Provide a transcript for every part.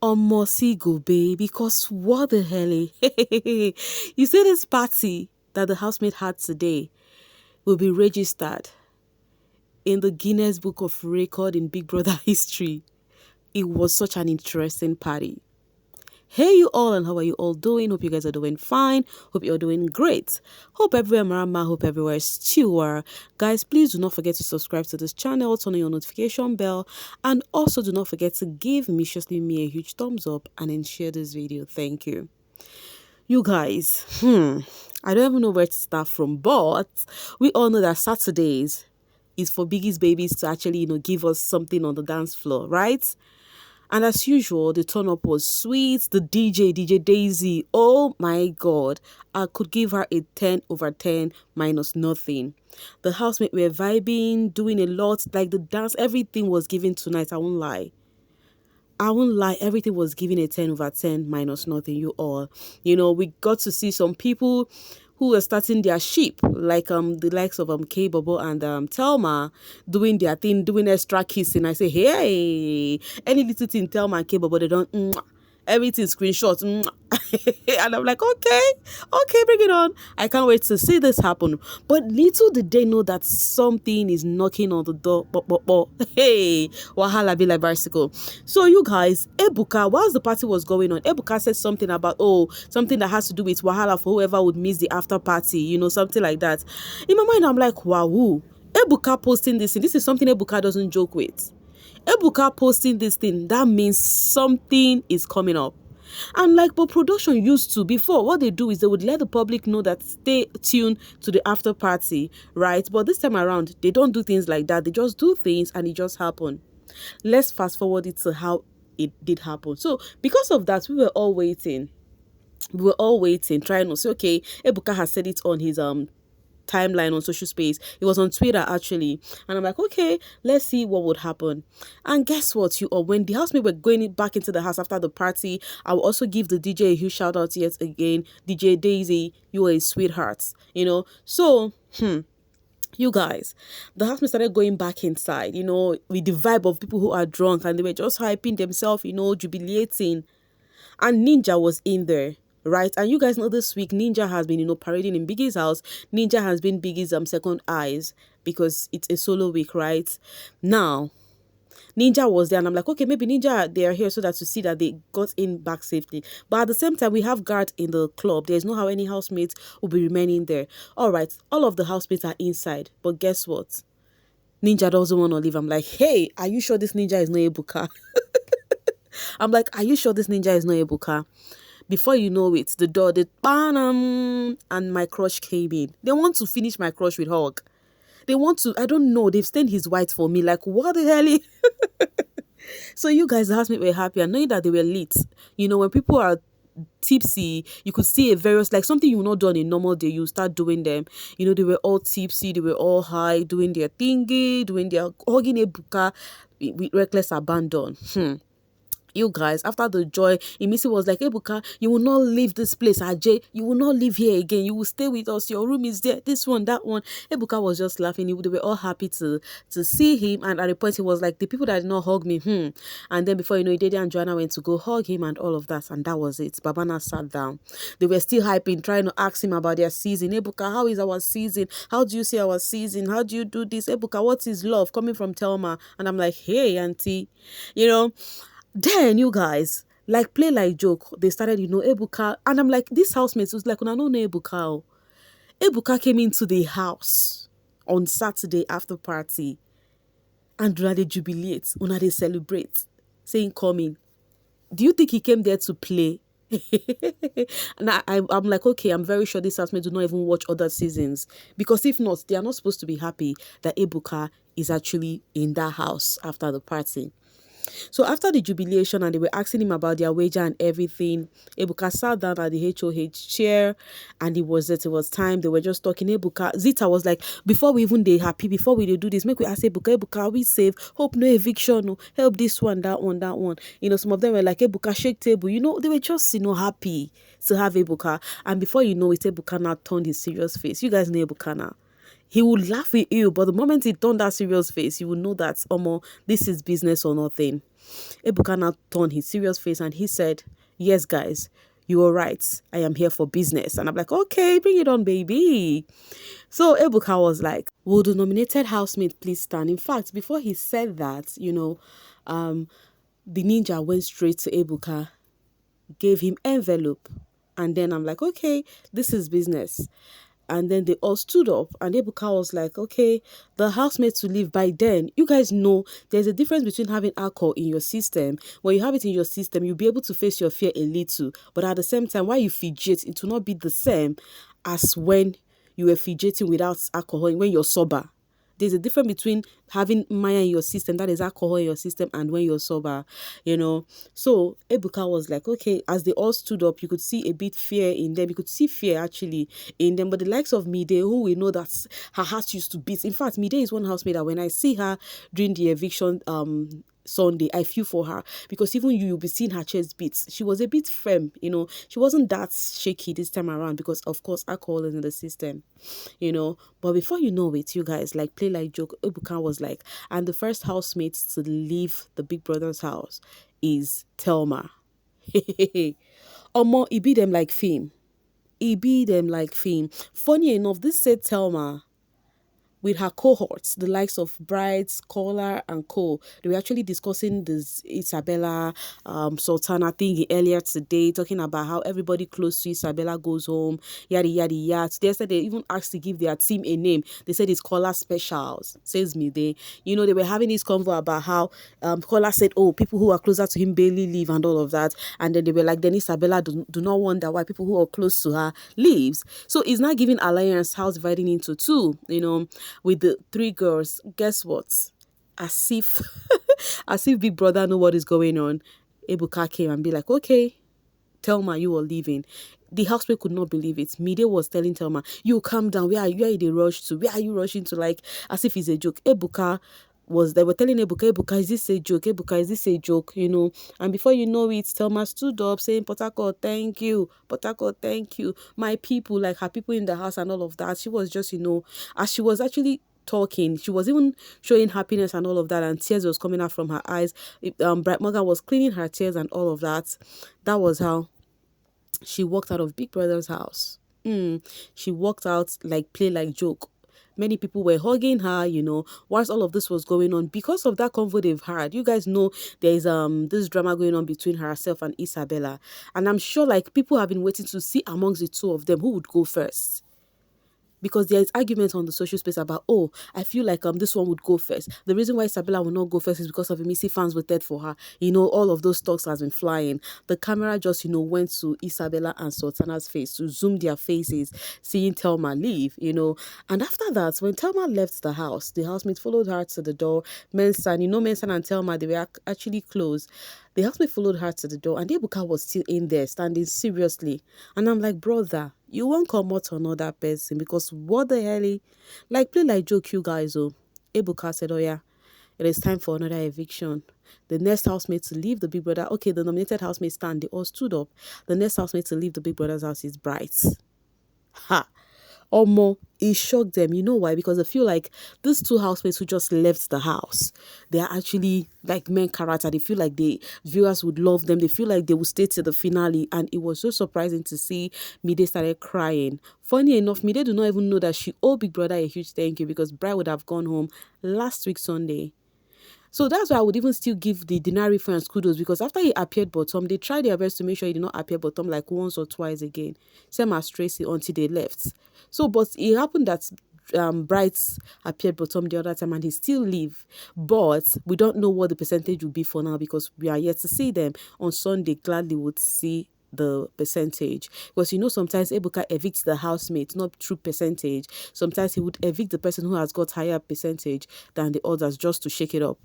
Omosi go babe, because what the hell? You see, this party that the housemate had today will be registered in the Guinness Book of Record in Big Brother history. It was such an interesting party. Hey you all, and how are you all doing? Hope you guys are doing fine. Hope you're doing great. Hope everywhere marama, hope everywhere is still. Guys, please do not forget to subscribe to this channel, turn on your notification bell, and also do not forget to give me a huge thumbs up and then share this video. Thank you. You guys, I don't even know where to start from, but we all know that Saturdays is for Biggie's babies to actually, give us something on the dance floor, right? And as usual, the turn up was sweet. The DJ Daisy, oh my God, I could give her a 10 over 10 minus nothing. The housemate were vibing, doing a lot, like the dance, everything was given tonight. I won't lie, everything was given a 10 over 10 minus nothing, you all. We got to see some people who were starting their ship, like the likes of K-Bobo and Telma doing their thing, doing extra kissing. I say, hey, any little thing Telma and K-Bobo, they don't everything screenshot. And I'm like, okay, bring it on. I can't wait to see this happen. But little did they know that something is knocking on the door. Hey, wahala be like bicycle. So you guys, Ebuka, whilst the party was going on, Ebuka said something about, something that has to do with wahala for whoever would miss the after party, something like that. In my mind, I'm like, wow, Ebuka posting this, and this is something Ebuka doesn't joke with. Ebuka posting this thing, that means something is coming up. And like what production used to before, what they do is they would let the public know that stay tuned to the after party, right? But this time around, they don't do things like that. They just do things and it just happened. Let's fast forward it to how it did happen. So because of that, we were all waiting, trying to say, okay, Ebuka has said it on his timeline on social space. It was on Twitter actually, and I'm like, okay, let's see what would happen. And guess what, when the housemates were going back into the house after the party, I will also give the DJ a huge shout out yet again. DJ Daisy, you are a sweetheart, so you guys, the housemates started going back inside, with the vibe of people who are drunk, and they were just hyping themselves, jubilating. And Ninja was in there, right? And you guys know this week Ninja has been, parading in Biggie's house. Ninja has been Biggie's second eyes because it's a solo week, right? Now, Ninja was there, and I'm like, okay, maybe Ninja, they are here so that to see that they got in back safely. But at the same time, we have guards in the club. There's no how any housemates will be remaining there. All right, all of the housemates are inside. But guess what? Ninja doesn't want to leave. I'm like, hey, are you sure this Ninja is not Ebuka? I'm like, are you sure this Ninja is not Ebuka? Before you know it, the door did bam, and my crush came in. They want to finish my crush with hug. They want to, I don't know, they've stained his white for me. Like, what the hell? So you guys, the housemate were happy, and knowing that they were lit. When people are tipsy, you could see a various, like something you will not do on a normal day, you start doing them. They were all tipsy, they were all high, doing their thingy, doing their hugging Ebuka with reckless abandon. You guys, after the joy, Imisi was like, Ebuka, you will not leave this place, Ajay. You will not live here again. You will stay with us. Your room is there. This one, that one. Ebuka was just laughing. They were all happy to see him. And at a point, he was like, the people that did not hug me, And then before you know it, Dede and Joanna went to go hug him and all of that. And that was it. Babana sat down. They were still hyping, trying to ask him about their season. Ebuka, how is our season? How do you see our season? How do you do this? Ebuka, what is love? Coming from Telma. And I'm like, hey, auntie, Then you guys, like play like joke, they started, Ebuka, and I'm like, this housemates was like, I don't know Ebuka. Ebuka came into the house on Saturday after party, and una they jubilate, una they celebrate, saying coming. Do you think he came there to play? And I'm like, okay, I'm very sure this housemate do not even watch other seasons, because if not, they are not supposed to be happy that Ebuka is actually in that house after the party. So after the jubilation and they were asking him about their wager and everything, Ebuka sat down at the HOH chair, and it was time. They were just talking. Ebuka, Zita was like, before we even they happy, before we do this, make we ask Ebuka, we save, hope no eviction, no, help this one, that one. Some of them were like, Ebuka, shake table. They were just, happy to have Ebuka. And before you know it, Ebuka now turned his serious face. You guys know Ebuka now. He would laugh with you, but the moment he turned that serious face, you would know that, this is business or nothing. Ebuka now turned his serious face and he said, yes, guys, you are right. I am here for business. And I'm like, okay, bring it on, baby. So Ebuka was like, will the nominated housemate please stand? In fact, before he said that, the ninja went straight to Ebuka, gave him envelope. And then I'm like, okay, this is business. And then they all stood up and Ebuka was like, okay, the housemates will leave by then. You guys know there's a difference between having alcohol in your system. When you have it in your system, you'll be able to face your fear a little. But at the same time, while you fidget, it will not be the same as when you were fidgeting without alcohol, when you're sober. There's a difference between having Maya in your system, that is alcohol in your system, and when you're sober, So Ebuka was like, okay, as they all stood up, you could see a bit fear in them. You could see fear actually in them. But the likes of Mide, who we know that her heart used to beat. In fact, Mide is one housemate that when I see her during the eviction Sunday, I feel for her because even you'll be seeing her chest beats. She was a bit firm, she wasn't that shaky this time around because of course alcohol is in the system, But before you know it, you guys, like play like joke, Ebuka was like, and the first housemate to leave the big brother's house is Telma. Omo, he beat them like fame. He beat them like fame. Funny enough, this said Telma with her cohorts, the likes of Brides, Scholar, and co. They were actually discussing this Isabella Sultana thing earlier today, talking about how everybody close to Isabella goes home, yada yada yada. They said they even asked to give their team a name. They said it's Scholar Specials. Says me, they were having this convo about how Scholar said, oh, people who are closer to him barely leave and all of that. And then they were like, then Isabella do not wonder why people who are close to her leaves. So it's not giving Alliance House dividing into two, with the three girls. Guess what? As if as if Big Brother know what is going on, Ebuka came and be like, okay, Telma, you are leaving. The housemate could not believe it. Mide was telling Telma, you calm down. Where are you rush to? Where are you rushing to? Like, as if it's a joke. They were telling Ebuka, is this a joke? Ebuka, is this a joke? And before you know it, Telma stood up saying, Potako, thank you. Potako, thank you. My people, like her people in the house and all of that. She was just, as she was actually talking, she was even showing happiness and all of that, and tears was coming out from her eyes. Bright Morgan was cleaning her tears and all of that. That was how she walked out of Big Brother's house. She walked out like play like joke. Many people were hugging her, whilst all of this was going on because of that convo they've had. You guys know there's this drama going on between herself and Isabella, and I'm sure like people have been waiting to see amongst the two of them who would go first. Because there is argument on the social space about, oh, I feel like this one would go first. The reason why Isabella will not go first is because of Missy fans waited for her. All of those talks has been flying. The camera just, went to Isabella and Sultana's face to zoom their faces, seeing Telma leave, And after that, when Telma left the house, the housemate followed her to the door. Mensan, Mensan and Telma, they were actually close. The housemate followed her to the door and Ebuka was still in there, standing seriously. And I'm like, brother, you won't come out to another person because what the hell? Like, play like joke, you guys. Oh, Ebuka said, oh yeah, it is time for another eviction. The next housemate to leave the Big Brother. Okay, the nominated housemate stand. They all stood up. The next housemate to leave the Big Brother's house is Bright. Ha! Omo, it shocked them. You know why? Because I feel like these two housemates who just left the house, they are actually like main character. They feel like the viewers would love them. They feel like they will stay to the finale. And it was so surprising to see Mide started crying. Funny enough, Mide do not even know that she owed Big Brother a huge thank you because Brian would have gone home last week Sunday. So that's why I would even still give the Denari friends kudos because after he appeared bottom, they tried their best to make sure he did not appear bottom like once or twice again. Same as Tracy until they left. So, but it happened that Brights appeared bottom the other time and he still leave. But we don't know what the percentage will be for now because we are yet to see them. On Sunday, gladly would see the percentage because sometimes Ebuka evicts the housemate, not through percentage. Sometimes he would evict the person who has got higher percentage than the others just to shake it up.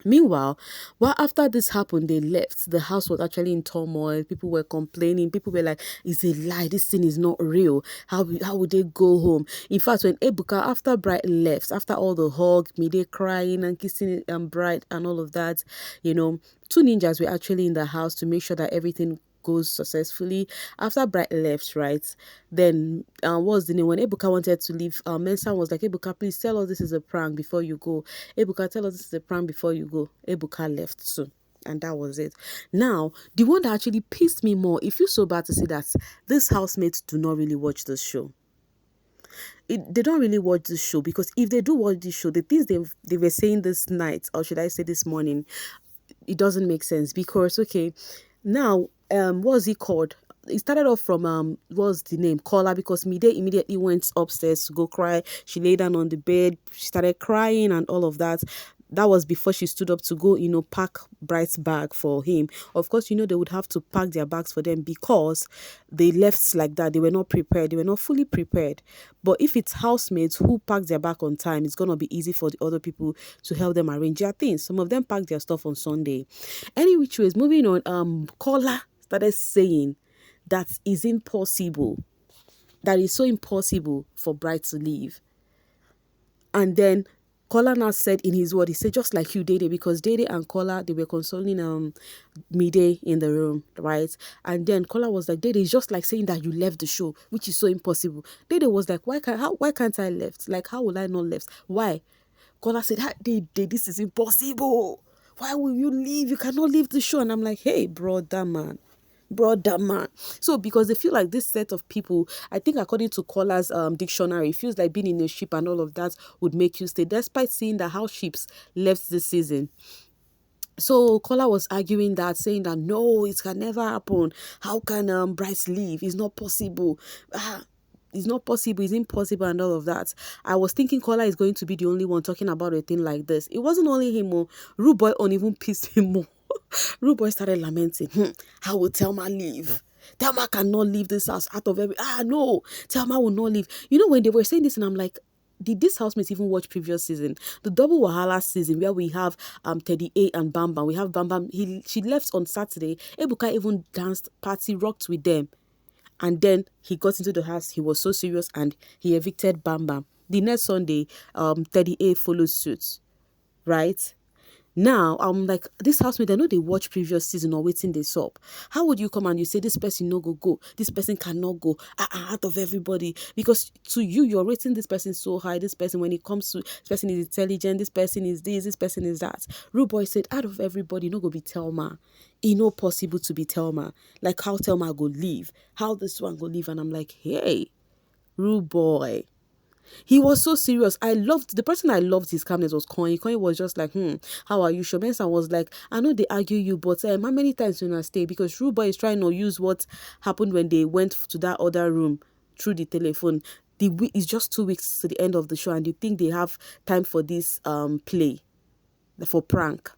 Meanwhile, after this happened, they left. The house was actually in turmoil. People were complaining. People were like, it's a lie. This thing is not real. How would they go home? In fact, when Ebuka, after Bright left, after all the hug, Mide crying and kissing Bright and all of that, two ninjas were actually in the house to make sure that everything goes successfully. After Bright left, right, then what's the name? When Ebuka wanted to leave, Mensa was like, Ebuka, please tell us this is a prank before you go. Ebuka, tell us this is a prank before you go. Ebuka left soon. And that was it. Now, the one that actually pissed me more, it feels so bad to say that these housemates do not really watch this show. They don't really watch this show, because if they do watch this show, the things they were saying this night, or should I say this morning, it doesn't make sense. Because okay, now what's he called? It started off from what's the name, Kola, because Mide immediately went upstairs to go cry. She lay down on the bed, she started crying and all of that. That was before she stood up to go, pack Bright's bag for him. Of course, they would have to pack their bags for them, because they left like that. They were not prepared. They were not fully prepared. But if it's housemates who pack their bag on time, it's going to be easy for the other people to help them arrange their things. Some of them packed their stuff on Sunday. Any which ways, moving on, Kola started saying that is impossible. That is so impossible for Bright to leave. And then Kola now said in his word, he said, just like you, Dede, because Dede and Kola, they were consoling Mide in the room, right? And then Kola was like, Dede, it's just like saying that you left the show, which is so impossible. Dede was like, why can't I left? Like, how will I not left? Why? Kola said, Dede, this is impossible. Why will you leave? You cannot leave the show. And I'm like, hey, brother, man. So because they feel like this set of people, I think according to Kola's dictionary, it feels like being in a ship and all of that would make you stay, despite seeing that how ships left this season. So Kola was arguing that, saying that no, it can never happen. How can Bryce leave? It's not possible. It's not possible, it's impossible, and all of that. I was thinking Kola is going to be the only one talking about a thing like this. It wasn't only him. Rude Boy on even pissed him more. Rude Boy started lamenting. How will Telma leave? Telma cannot leave this house out of every... no, Telma will not leave. When they were saying this, and I'm like, did this housemates even watch previous season? The double Wahala season, where we have Teddy A and Bam Bam. We have Bam Bam. She left on Saturday. Ebuka even danced, party, rocked with them. And then he got into the house. He was so serious, and he evicted Bam Bam. The next Sunday, Teddy A follows suit, right? Now, I'm like, this housemate, I know they watch previous season or waiting this up. How would you come and you say this person no go? This person cannot go out of everybody? Because to you, you're rating this person so high. This person, when it comes to, this person is intelligent. This person is this person is that. Rude Boy said, out of everybody, no go be Telma. It no possible to be Telma. Like how Telma go leave. How this one go leave. And I'm like, hey, Rude Boy. He was so serious. The person I loved his calmness was Coin. Coin was just like, how are you? Shomensa was like, I know they argue you, but how many times you stay? Because Ruba is trying to use what happened when they went to that other room through the telephone. It's just 2 weeks to the end of the show, and you think they have time for this play, for prank.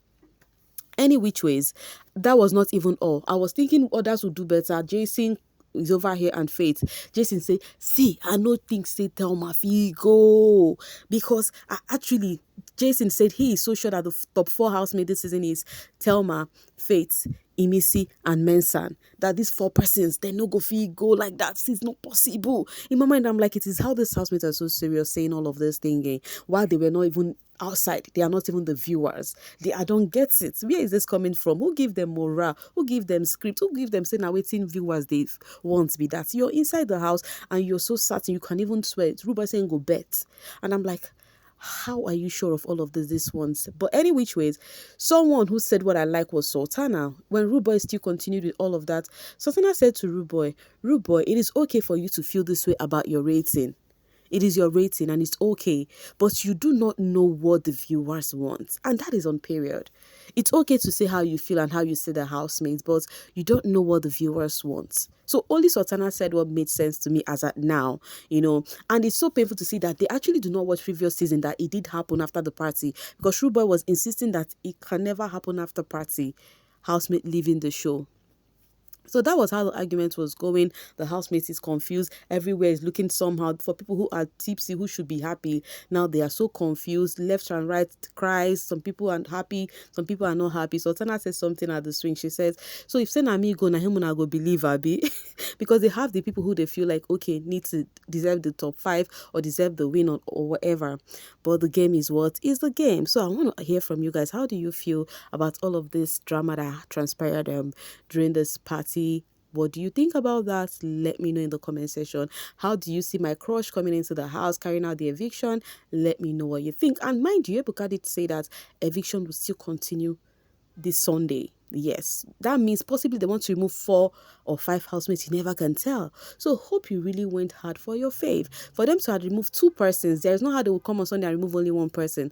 Any which ways, that was not even all. I was thinking others would do better. Jason is over here and Faith. Jason said, see, I no think say Telma go. Because actually, Jason said he is so sure that the top 4 housemates this season is Telma, Faith, Imisi, and Mensan. That these 4 persons, they no go go like that. It's not possible. In my mind, I'm like, it is how these housemates are so serious saying all of this thing, while they were not even outside. They are not even the viewers. I don't get it. Where is this coming from? Who give them morale? Who give them script? Who give them saying, waiting viewers they want be that? You're inside the house and you're so certain you can even swear it. Ruba saying go bet. And I'm like, how are you sure of all of this ones? But any which ways, someone who said what I like was Sultana. When Rude Boy still continued with all of that, Sultana said to Rude Boy, it is okay for you to feel this way about your rating. It is your rating and it's okay, but you do not know what the viewers want. And that is on period. It's okay to say how you feel and how you say the housemates, but you don't know what the viewers want. So only Sultana said what made sense to me as at now, and it's so painful to see that they actually do not watch previous season, that it did happen after the party, because Ruboy was insisting that it can never happen after party, housemate leaving the show. So that was how the argument was going. The housemate is confused. Everywhere is looking somehow. For people who are tipsy, who should be happy, now they are so confused. Left and right cries. Some people are happy. Some people are not happy. So Tana says something at the swing. She says, so if say na me go, na him una go believe Abi. Because they have the people who they feel like, okay, need to deserve the top 5 or deserve the win or whatever. But the game is what is the game. So I want to hear from you guys. How do you feel about all of this drama that transpired during this party What do you think about that? Let me know in the comment section. How do you see my crush coming into the house, carrying out the eviction? Let me know what you think. And mind you, Ebuka did say that eviction will still continue this Sunday. Yes, that means possibly they want to remove 4 or 5 housemates. You never can tell. So hope you really went hard for your fave. For them to have removed 2 persons, there is no how they will come on Sunday and remove only 1 person.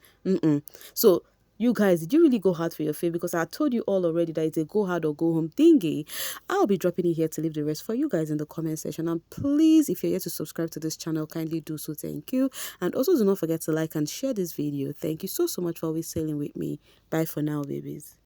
So you guys, did you really go hard for your fave? Because I told you all already that it's a go hard or go home thingy. I'll be dropping it here to leave the rest for you guys in the comment section. And please, if you're yet to subscribe to this channel, kindly do so. Thank you. And also do not forget to like and share this video. Thank you so much for always sailing with me. Bye for now, babies.